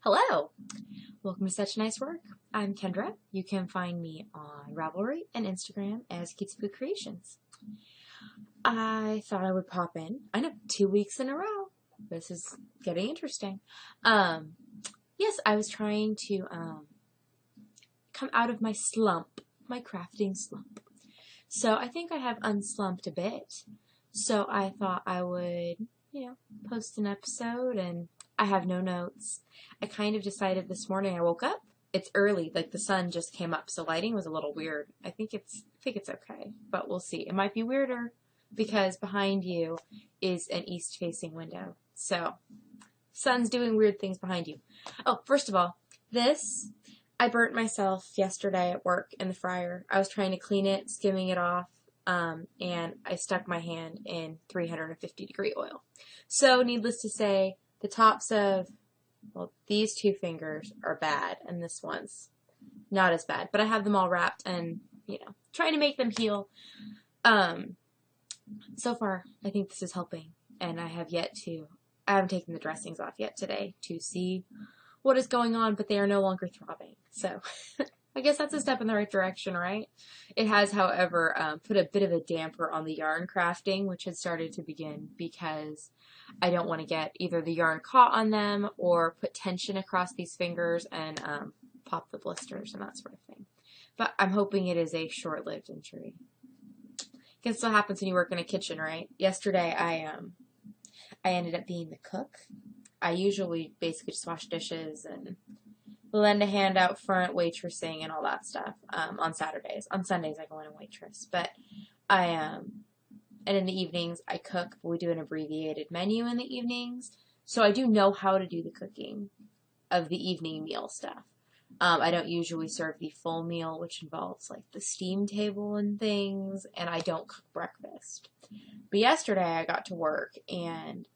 Hello! Welcome to Such Nice Work. I'm Kendra. You can find me on Ravelry and Instagram as Kitsubu Creations. I thought I would pop in. I know, 2 weeks in a row. This is getting interesting. Yes, I was trying to come out of my slump, my crafting slump. So I think I have unslumped a bit. So I thought I would, post an episode, and I have no notes. I kind of decided this morning. I woke up. It's early, like the sun just came up, so lighting was a little weird. I think it's okay, but we'll see. It might be weirder because behind you is an east-facing window. So, sun's doing weird things behind you. Oh, first of all, I burnt myself yesterday at work in the fryer. I was trying to clean it, skimming it off, and I stuck my hand in 350-degree oil. So, needless to say, the tops of, these two fingers are bad, and this one's not as bad. But I have them all wrapped and, trying to make them heal. So far, I think this is helping, and I haven't taken the dressings off yet today to see what is going on, but they are no longer throbbing. So, I guess that's a step in the right direction, right? It has, however, put a bit of a damper on the yarn crafting, which had started to begin because I don't want to get either the yarn caught on them or put tension across these fingers and pop the blisters and that sort of thing. But I'm hoping it is a short-lived injury. Guess what happens when you work in a kitchen, right? Yesterday, I ended up being the cook. I usually basically just wash dishes and lend a hand out front, waitressing and all that stuff on Saturdays. On Sundays, I go in and waitress. But and in the evenings, I cook. We do an abbreviated menu in the evenings. So I do know how to do the cooking of the evening meal stuff. I don't usually serve the full meal, which involves like the steam table and things, and I don't cook breakfast. But yesterday I got to work, and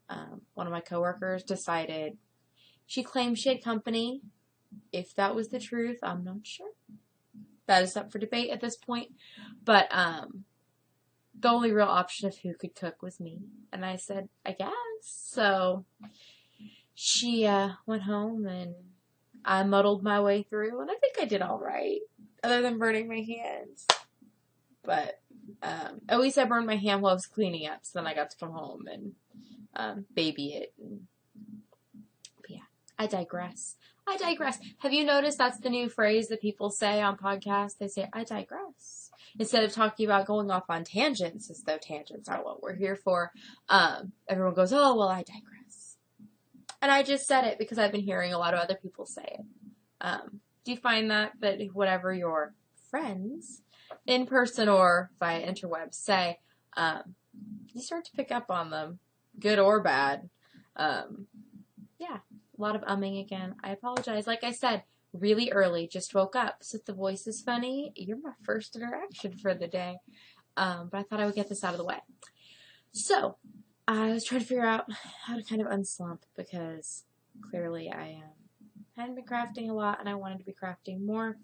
one of my coworkers decided, she claimed she had company. If that was the truth, I'm not sure. That is up for debate at this point. But the only real option of who could cook was me. And I said, I guess. So she went home, and I muddled my way through, and I think I did all right, other than burning my hands. But at least I burned my hand while I was cleaning up, so then I got to come home and baby it. But yeah, I digress. Have you noticed that's the new phrase that people say on podcasts? They say, I digress. Instead of talking about going off on tangents, as though tangents are what we're here for, everyone goes, oh, well, I digress. And I just said it because I've been hearing a lot of other people say it. Do you find that whatever your friends, in person or via interwebs, say, you start to pick up on them, good or bad? Yeah. A lot of umming again. I apologize. Like I said, really early, just woke up. So if the voice is funny, you're my first interaction for the day. But I thought I would get this out of the way. So, I was trying to figure out how to kind of unslump because clearly I hadn't been crafting a lot and I wanted to be crafting more.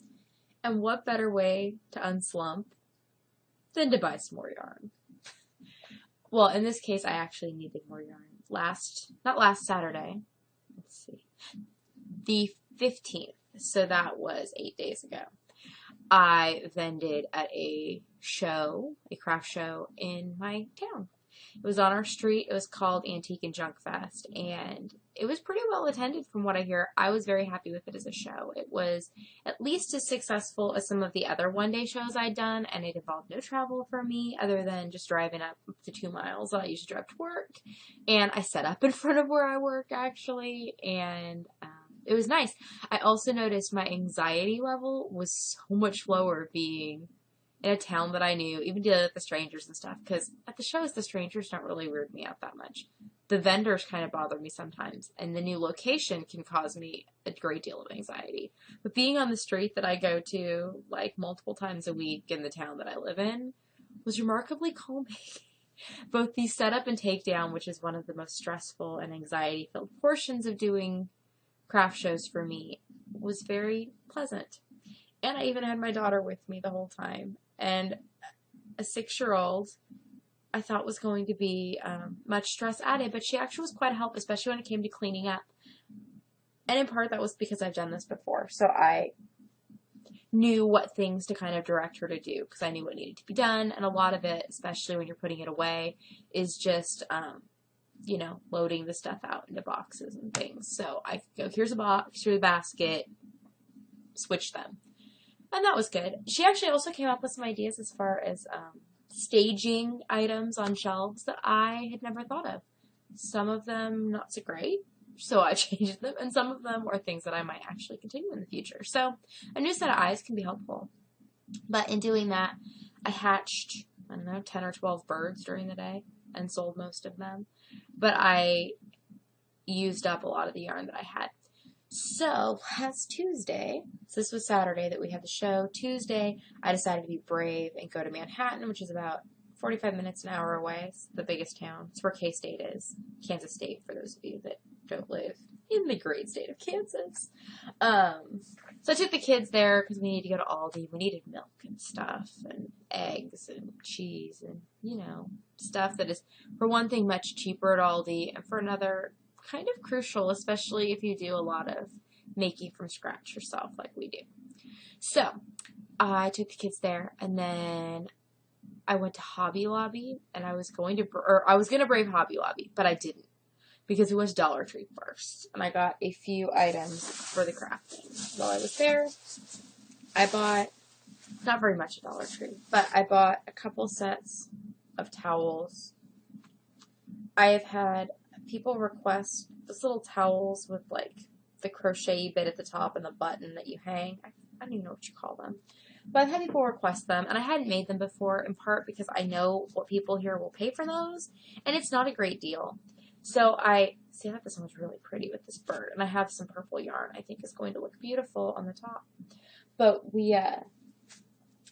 And what better way to unslump than to buy some more yarn? Well, in this case, I actually needed more yarn. Not last Saturday. Let's see, the 15th, so that was 8 days ago, I vended at a craft show in my town. It was on our street. It was called Antique and Junk Fest, and it was pretty well attended from what I hear. I was very happy with it as a show. It was at least as successful as some of the other one-day shows I'd done, and it involved no travel for me other than just driving up the 2 miles that I usually drive to work. And I set up in front of where I work, actually, and it was nice. I also noticed my anxiety level was so much lower being in a town that I knew, even dealing with the strangers and stuff, because at the shows, the strangers don't really weird me out that much. The vendors kind of bother me sometimes, and the new location can cause me a great deal of anxiety. But being on the street that I go to, like, multiple times a week in the town that I live in, was remarkably calming. Both the setup and takedown, which is one of the most stressful and anxiety-filled portions of doing craft shows for me, was very pleasant. And I even had my daughter with me the whole time. And a 6-year-old I thought was going to be much stress added, but she actually was quite a help, especially when it came to cleaning up. And in part that was because I've done this before. So I knew what things to kind of direct her to do because I knew what needed to be done. And a lot of it, especially when you're putting it away, is just, you know, loading the stuff out into boxes and things. So I could go, here's a box, here's a basket, switch them. And that was good. She actually also came up with some ideas as far as staging items on shelves that I had never thought of. Some of them not so great, so I changed them, and some of them were things that I might actually continue in the future. So a new set of eyes can be helpful. But in doing that, I hatched, I don't know, 10 or 12 birds during the day and sold most of them. But I used up a lot of the yarn that I had. So, last Tuesday, so this was Saturday that we had the show. Tuesday, I decided to be brave and go to Manhattan, which is about 45 minutes, an hour away. It's the biggest town. It's where K-State is. Kansas State, for those of you that don't live in the great state of Kansas. So I took the kids there because we needed to go to Aldi. We needed milk and stuff, and eggs and cheese, and, you know, stuff that is, for one thing, much cheaper at Aldi, and for another, kind of crucial, especially if you do a lot of making from scratch yourself like we do. So I took the kids there, and then I went to Hobby Lobby, and I was going to brave Hobby Lobby, but I didn't because we went to Dollar Tree first, and I got a few items for the crafting. While I was there, I bought, not very much at Dollar Tree, but I bought a couple sets of towels. I have had people request those little towels with, like, the crochet bit at the top and the button that you hang. I don't even know what you call them. But I've had people request them, and I hadn't made them before, in part because I know what people here will pay for those, and it's not a great deal. So I thought this one was really pretty with this bird, and I have some purple yarn I think is going to look beautiful on the top. But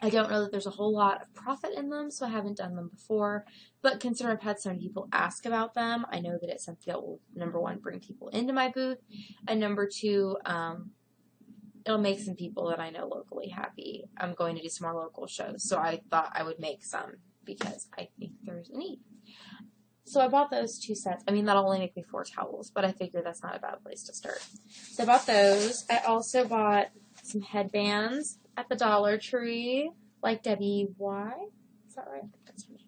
I don't know that there's a whole lot of profit in them, so I haven't done them before. But considering I've had so many people ask about them, I know that it's something that will, number one, bring people into my booth, and number two, it'll make some people that I know locally happy. I'm going to do some more local shows, so I thought I would make some because I think there's a need. So I bought those 2 sets. I mean, that'll only make me 4 towels, but I figured that's not a bad place to start. So I bought those. I also bought some headbands at the Dollar Tree, like Debbie Y. Is that right? That's her name.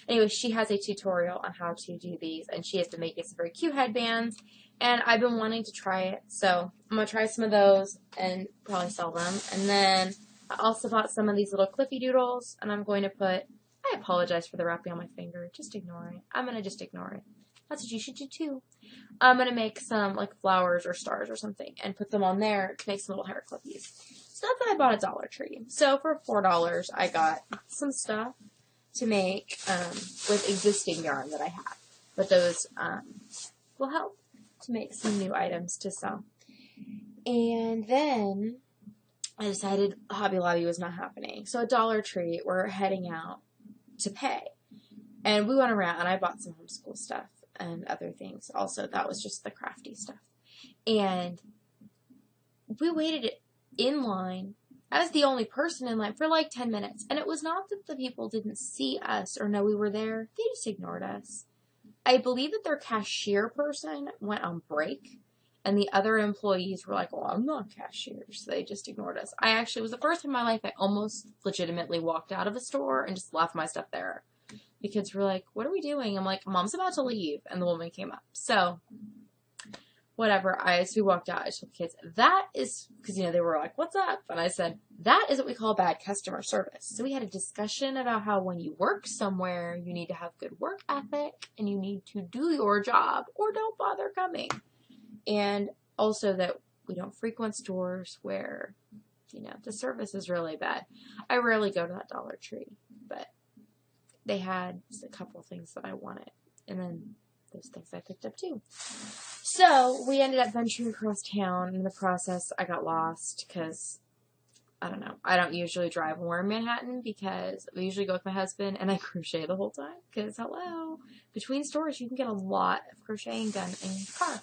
Anyway, she has a tutorial on how to do these, and she has been making some very cute headbands, and I've been wanting to try it, so I'm going to try some of those and probably sell them. And then I also bought some of these little clippy doodles, and I'm going to put, I apologize for the wrapping on my finger, just ignore it. I'm going to just ignore it. That's what you should do too. I'm going to make some like flowers or stars or something and put them on there to make some little hair clippies. So that's what I bought at Dollar Tree. So for $4, I got some stuff to make with existing yarn that I have. But those will help to make some new items to sell. And then I decided Hobby Lobby was not happening. So at Dollar Tree, we're heading out to pay. And we went around, and I bought some homeschool stuff and other things. Also, that was just the crafty stuff. And we waited in line. I was the only person in line for like 10 minutes. And it was not that the people didn't see us or know we were there. They just ignored us. I believe that their cashier person went on break. And the other employees were like, well, I'm not cashier. So they just ignored us. It was the first time in my life I almost legitimately walked out of a store and just left my stuff there. The kids were like, what are we doing? I'm like, Mom's about to leave. And the woman came up. So, whatever. So we walked out. I told the kids, that is, because, they were like, what's up? And I said, that is what we call bad customer service. So we had a discussion about how when you work somewhere, you need to have good work ethic and you need to do your job or don't bother coming. And also that we don't frequent stores where, the service is really bad. I rarely go to that Dollar Tree, but they had a couple of things that I wanted. And then those things I picked up too. So we ended up venturing across town. In the process, I got lost because, I don't know. I don't usually drive when we're in Manhattan because we usually go with my husband and I crochet the whole time. Because, hello, between stores you can get a lot of crocheting done in your car.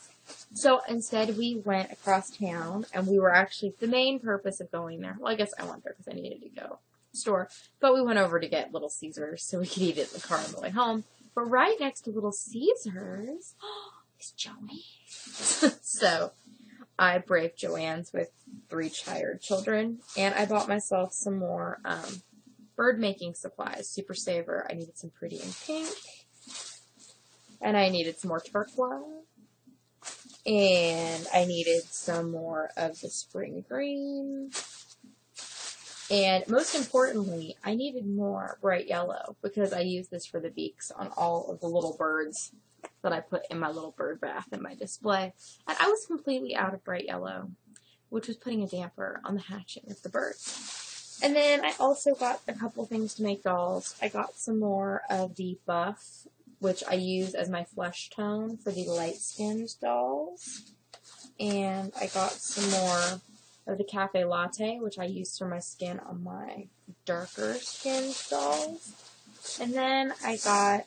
So instead we went across town, and we were actually, the main purpose of going there, well, I guess I went there because I needed to go to the store, but we went over to get Little Caesars so we could eat it in the car on the way home. But right next to Little Caesars is Joanne's. So I braved Joann's with 3 tired children, and I bought myself some more bird making supplies. Super Saver. I needed some pretty in pink, and I needed some more turquoise, and I needed some more of the spring green, and most importantly, I needed more bright yellow because I use this for the beaks on all of the little birds that I put in my little bird bath in my display. And I was completely out of bright yellow, which was putting a damper on the hatching of the birds. And then I also got a couple things to make dolls. I got some more of the buff, which I use as my flesh tone for the light-skinned dolls. And I got some more of the cafe latte, which I use for my skin on my darker skinned dolls. And then I got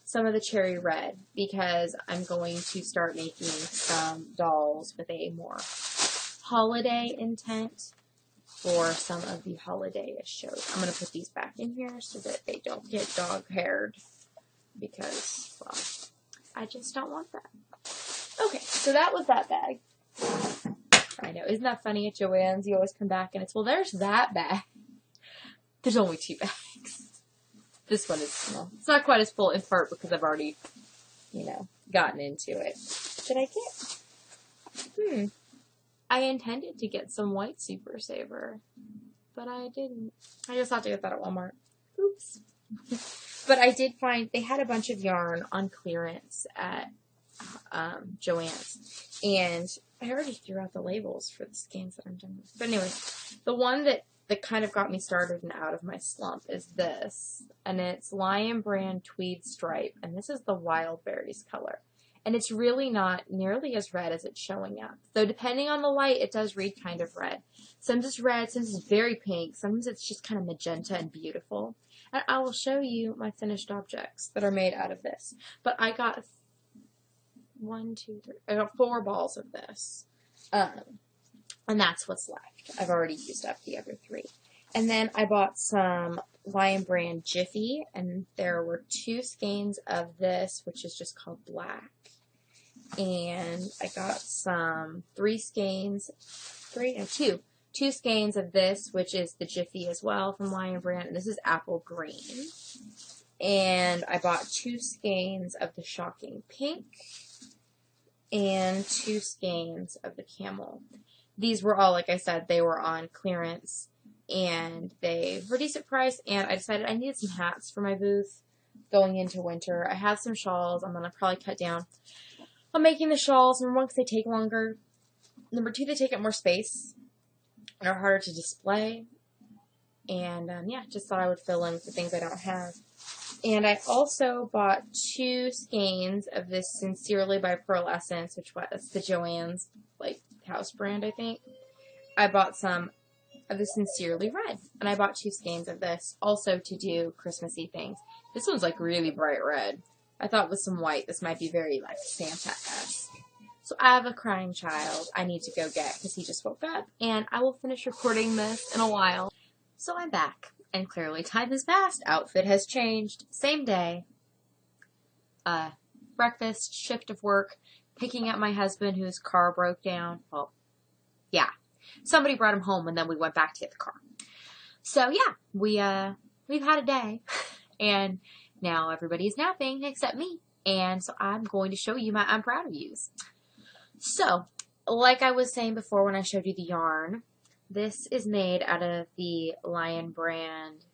some of the cherry red because I'm going to start making some dolls with a more holiday intent for some of the holiday-ish shows. I'm going to put these back in here so that they don't get dog-haired because, well, I just don't want that. Okay, so that was that bag. I know, isn't that funny at Joann's? You always come back and it's, well, there's that bag. There's only 2 bags. This one is small. It's not quite as full in part because I've already, gotten into it. What did I get? I intended to get some white Super Saver, but I didn't. I just have to get that at Walmart. Oops. But I did find they had a bunch of yarn on clearance at Joann's, and I already threw out the labels for the skeins that I'm done with. But anyway, the one that kind of got me started and out of my slump is this, and it's Lion Brand Tweed Stripe, and this is the Wild Berries color. And it's really not nearly as red as it's showing up. Though depending on the light, it does read kind of red. Sometimes it's red, sometimes it's very pink, sometimes it's just kind of magenta and beautiful. And I will show you my finished objects that are made out of this. But I got 4 balls of this. And that's what's left. I've already used up the other 3. And then I bought some Lion Brand Jiffy, and there were 2 skeins of this, which is just called Black. And I got some 2 skeins of this, which is the Jiffy as well from Lion Brand, and this is Apple Green. And I bought 2 skeins of the Shocking Pink and 2 skeins of the Camel. These were all, like I said, they were on clearance, and they were decent price, and I decided I needed some hats for my booth going into winter. I have some shawls. I'm going to probably cut down on making the shawls. Number 1, because they take longer. Number 2, they take up more space and are harder to display. And, just thought I would fill in with the things I don't have. And I also bought 2 skeins of this Sincerely by Pearlescence, which was the Joann's, house brand, I think. I bought some of the Sincerely Red, and I bought 2 skeins of this, also to do Christmassy things. This one's, really bright red. I thought with some white, this might be very, Santa-esque. So I have a crying child I need to go get, because he just woke up, and I will finish recording this in a while. So I'm back, and clearly time has passed. Outfit has changed. Same day. Breakfast, shift of work, picking up my husband whose car broke down. Well, yeah. Somebody brought him home, and then we went back to get the car. So, yeah, we've had a day, and now everybody's napping except me, and so I'm going to show you my I'm proud of yous. So, like I was saying before when I showed you the yarn, this is made out of the Lion Brand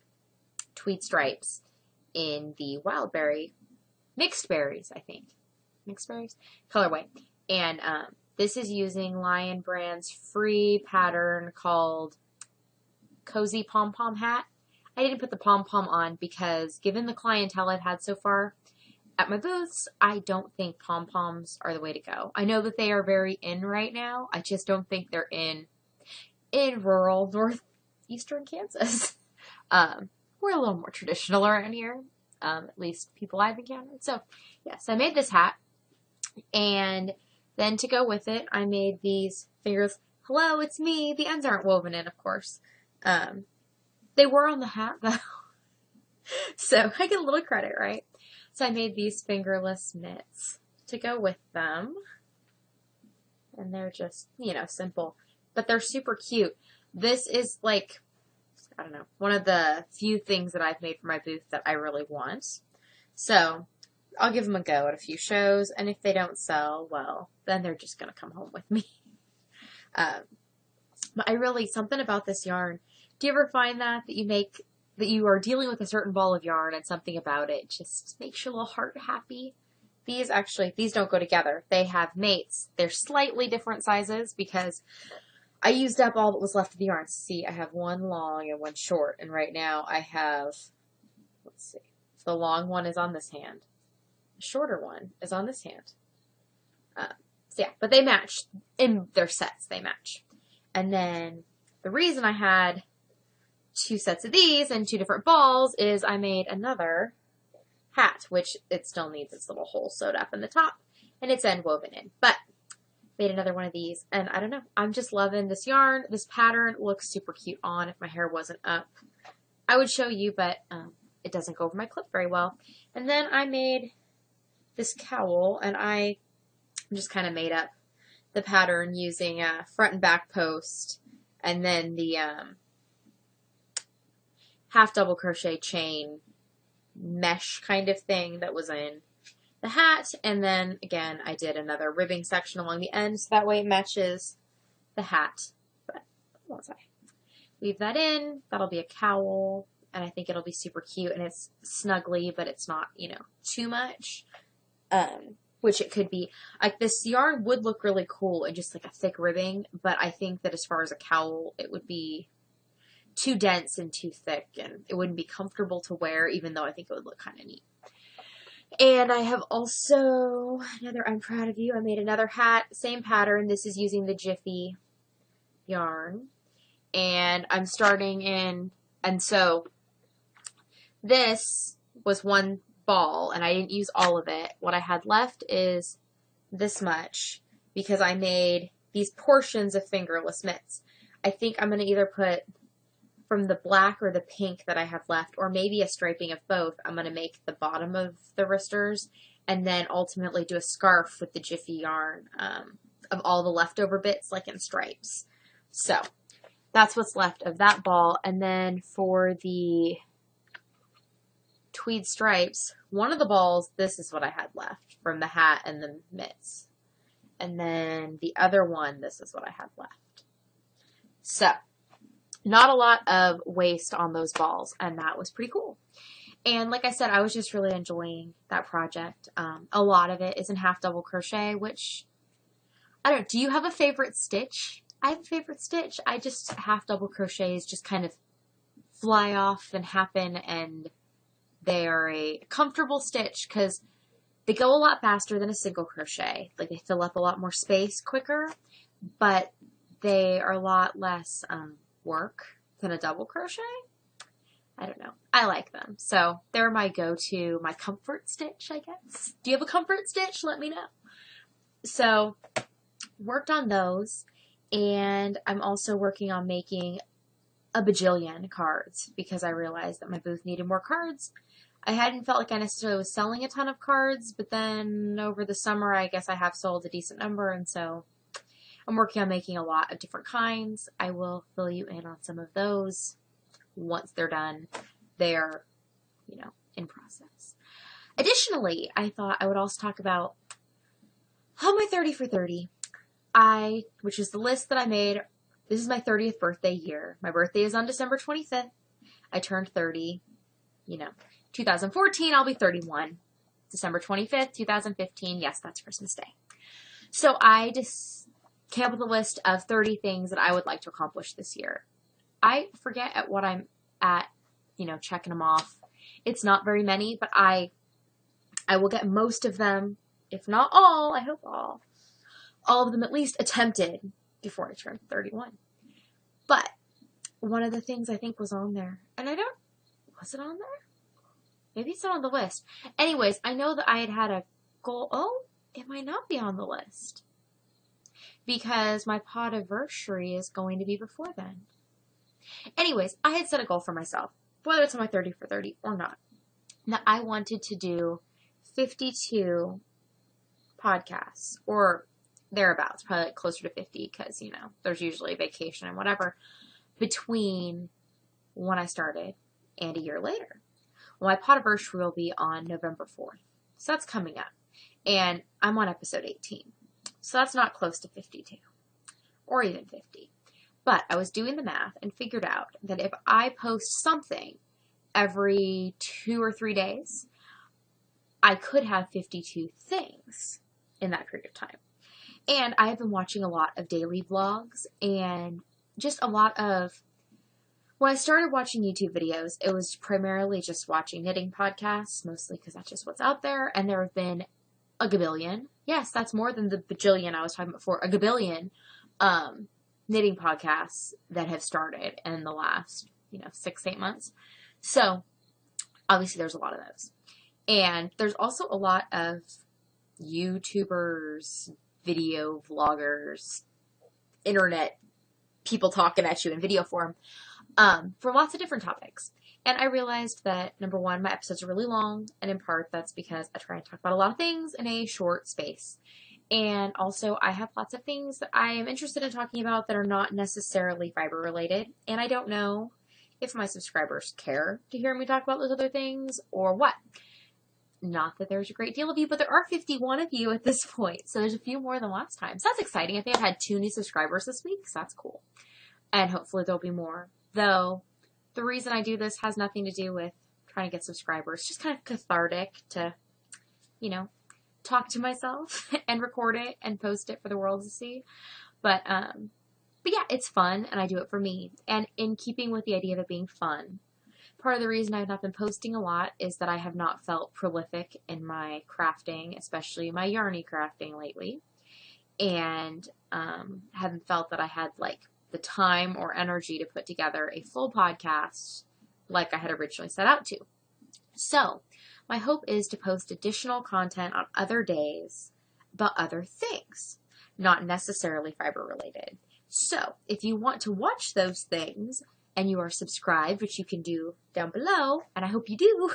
Tweed Stripes in the Wild Berry, Mixed Berries, I think. Mixed Berries? Colorway. And this is using Lion Brand's free pattern called Cozy Pom Pom Hat. I didn't put the pom-pom on because given the clientele I've had so far at my booths, I don't think pom-poms are the way to go. I know that they are very in right now. I just don't think they're in rural northeastern Kansas. We're a little more traditional around here, at least people I've encountered. So, yes, I made this hat. And then to go with it, I made these fingers. Hello, it's me. The ends aren't woven in, of course. They were on the hat, though. So I get a little credit, right? So I made these fingerless mitts to go with them. and they're just, simple, but they're super cute. This is like, I don't know, one of the few things that I've made for my booth that I really want. So I'll give them a go at a few shows, and if they don't sell, well, then they're just going to come home with me. But something about this yarn. Do you ever find that you are dealing with a certain ball of yarn and something about it just makes your little heart happy? These don't go together. They have mates. They're slightly different sizes because I used up all that was left of the yarn. See, I have one long and one short, and right now I have, let's see, the long one is on this hand. The shorter one is on this hand. So yeah, but they match. In their sets, they match. And then the reason I had 2 sets of these and 2 different balls is I made another hat, which it still needs its little hole sewed up in the top and its end woven in. But made another one of these, and I don't know, I'm just loving this yarn. This pattern looks super cute on. If my hair wasn't up, I would show you, but it doesn't go over my clip very well. And then I made this cowl, and I just kind of made up the pattern using a front and back post, and then the half double crochet chain mesh kind of thing that was in the hat. And then again, I did another ribbing section along the end so that way it matches the hat. But once I weave that in, that'll be a cowl, and I think it'll be super cute, and it's snuggly, but it's not, too much. Which it could be. Like, this yarn would look really cool in just like a thick ribbing, but I think that as far as a cowl, it would be too dense and too thick, and it wouldn't be comfortable to wear, even though I think it would look kind of neat. And I have also I'm proud of you. I made another hat, same pattern. This is using the Jiffy yarn, and I'm starting in, and so this was one ball, and I didn't use all of it. What I had left is this much because I made these portions of fingerless mitts. I think I'm going to either put from the black or the pink that I have left, or maybe a striping of both. I'm going to make the bottom of the wristers and then ultimately do a scarf with the Jiffy yarn of all the leftover bits, like in stripes. So that's what's left of that ball. And then for the tweed stripes, one of the balls, this is what I had left from the hat and the mitts. And then the other one, this is what I had left. So not a lot of waste on those balls, and that was pretty cool. And like I said, I was just really enjoying that project. A lot of it is in half double crochet, which, do you have a favorite stitch? I have a favorite stitch. I just, half double crochets just kind of fly off and happen, and they are a comfortable stitch because they go a lot faster than a single crochet. Like, they fill up a lot more space quicker, but they are a lot less work than a double crochet. I don't know. I like them. So they're my go-to, my comfort stitch, I guess. Do you have a comfort stitch? Let me know. So worked on those, and I'm also working on making a bajillion cards because I realized that my booth needed more cards. I hadn't felt like I necessarily was selling a ton of cards, but then over the summer, I guess I have sold a decent number, and so I'm working on making a lot of different kinds. I will fill you in on some of those once they're done. They're, in process. Additionally, I thought I would also talk about my 30 for 30. Which is the list that I made. This is my 30th birthday year. My birthday is on December 25th. I turned 30, 2014, I'll be 31. December 25th, 2015, yes, that's Christmas Day. So I just came up with a list of 30 things that I would like to accomplish this year. I forget at what I'm at, checking them off. It's not very many, but I will get most of them, if not all, I hope all of them at least attempted before I turn 31. But one of the things I think was on there, and was it on there? Maybe it's not on the list. Anyways, I know that I had a goal. Oh, it might not be on the list because my podiversary is going to be before then. Anyways, I had set a goal for myself, whether it's on my 30 for 30 or not, that I wanted to do 52 podcasts, or thereabouts, probably like closer to 50 because, there's usually vacation and whatever between when I started and a year later. Well, my podiversary will be on November 4th. So that's coming up. And I'm on episode 18. So that's not close to 52 or even 50. But I was doing the math and figured out that if I post something every 2 or 3 days, I could have 52 things in that period of time. And I have been watching a lot of daily vlogs and just a lot of, when I started watching YouTube videos, it was primarily just watching knitting podcasts, mostly because that's just what's out there. And there have been a gabillion. Yes, that's more than the bajillion I was talking about before. A gabillion knitting podcasts that have started in the last, 6-8 months. So obviously there's a lot of those. And there's also a lot of YouTubers, video vloggers, internet people talking at you in video form for lots of different topics. And I realized that, number one, my episodes are really long, and in part that's because I try and talk about a lot of things in a short space. And also I have lots of things that I am interested in talking about that are not necessarily fiber related, and I don't know if my subscribers care to hear me talk about those other things or what. Not that there's a great deal of you, but there are 51 of you at this point, so there's a few more than last time. So that's exciting. I think I've had 2 new subscribers this week, so that's cool. And hopefully there'll be more. Though, the reason I do this has nothing to do with trying to get subscribers. It's just kind of cathartic to, talk to myself and record it and post it for the world to see. But yeah, it's fun, and I do it for me. And in keeping with the idea of it being fun, part of the reason I've not been posting a lot is that I have not felt prolific in my crafting, especially my yarny crafting lately, and haven't felt that I had the time or energy to put together a full podcast like I had originally set out to. So my hope is to post additional content on other days about other things, not necessarily fiber related. So if you want to watch those things, and you are subscribed, which you can do down below, and I hope you do,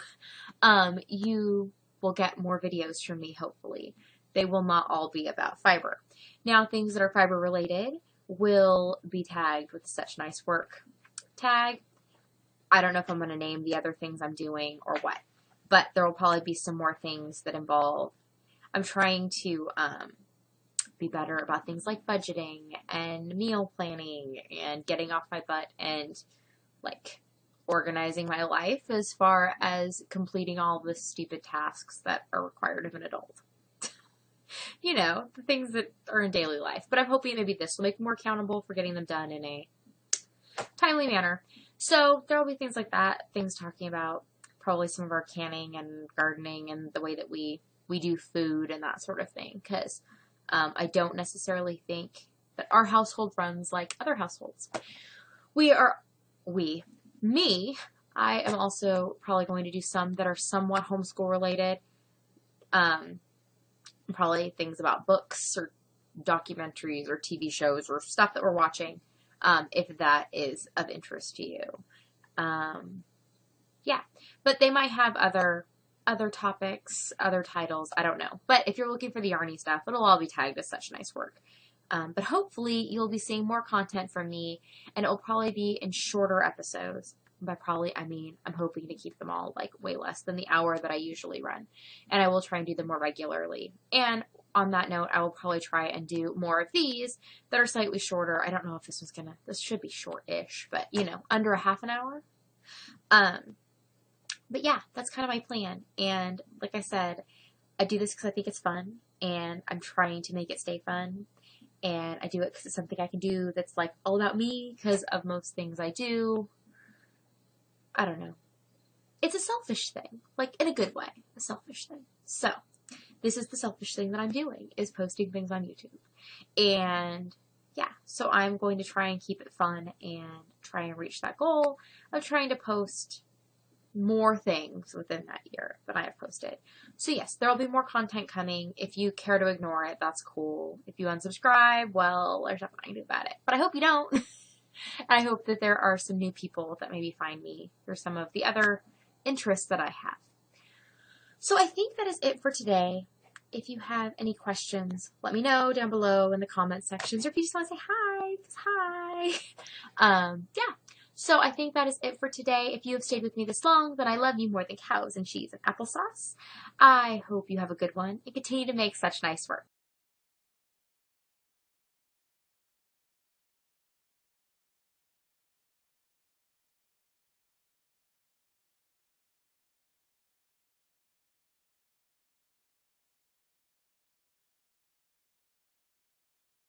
you will get more videos from me, hopefully. They will not all be about fiber. Now, things that are fiber related will be tagged with such nice work tag. I don't know if I'm going to name the other things I'm doing or what, but there will probably be some more things that involve, I'm trying to be better about things like budgeting and meal planning and getting off my butt and organizing my life as far as completing all the stupid tasks that are required of an adult. The things that are in daily life. But I'm hoping maybe this will make me more accountable for getting them done in a timely manner. So there will be things like that, things talking about probably some of our canning and gardening and the way that we do food and that sort of thing. Because I don't necessarily think that our household runs like other households. I am also probably going to do some that are somewhat homeschool related. Probably things about books or documentaries or TV shows or stuff that we're watching, if that is of interest to you. Yeah, but they might have other topics, other titles, I don't know. But if you're looking for the yarny stuff, it'll all be tagged as such nice work. But hopefully you'll be seeing more content from me, and it'll probably be in shorter episodes. By probably, I mean, I'm hoping to keep them all way less than the hour that I usually run. And I will try and do them more regularly. And on that note, I will probably try and do more of these that are slightly shorter. I don't know if this should be short-ish, but under a half an hour. But yeah, that's kind of my plan. And like I said, I do this because I think it's fun, and I'm trying to make it stay fun. And I do it because it's something I can do that's all about me, because of most things I do. I don't know. It's a selfish thing, in a good way, a selfish thing. So this is the selfish thing that I'm doing, is posting things on YouTube. And yeah, so I'm going to try and keep it fun and try and reach that goal of trying to post more things within that year than I have posted. So yes, there will be more content coming. If you care to ignore it, that's cool. If you unsubscribe, well, there's nothing I can do about it. But I hope you don't. And I hope that there are some new people that maybe find me through some of the other interests that I have. So I think that is it for today. if you have any questions, let me know down below in the comment sections, or if you just want to say hi, because hi. Yeah. So I think that is it for today. If you have stayed with me this long, then I love you more than cows and cheese and applesauce. I hope you have a good one and continue to make such nice work.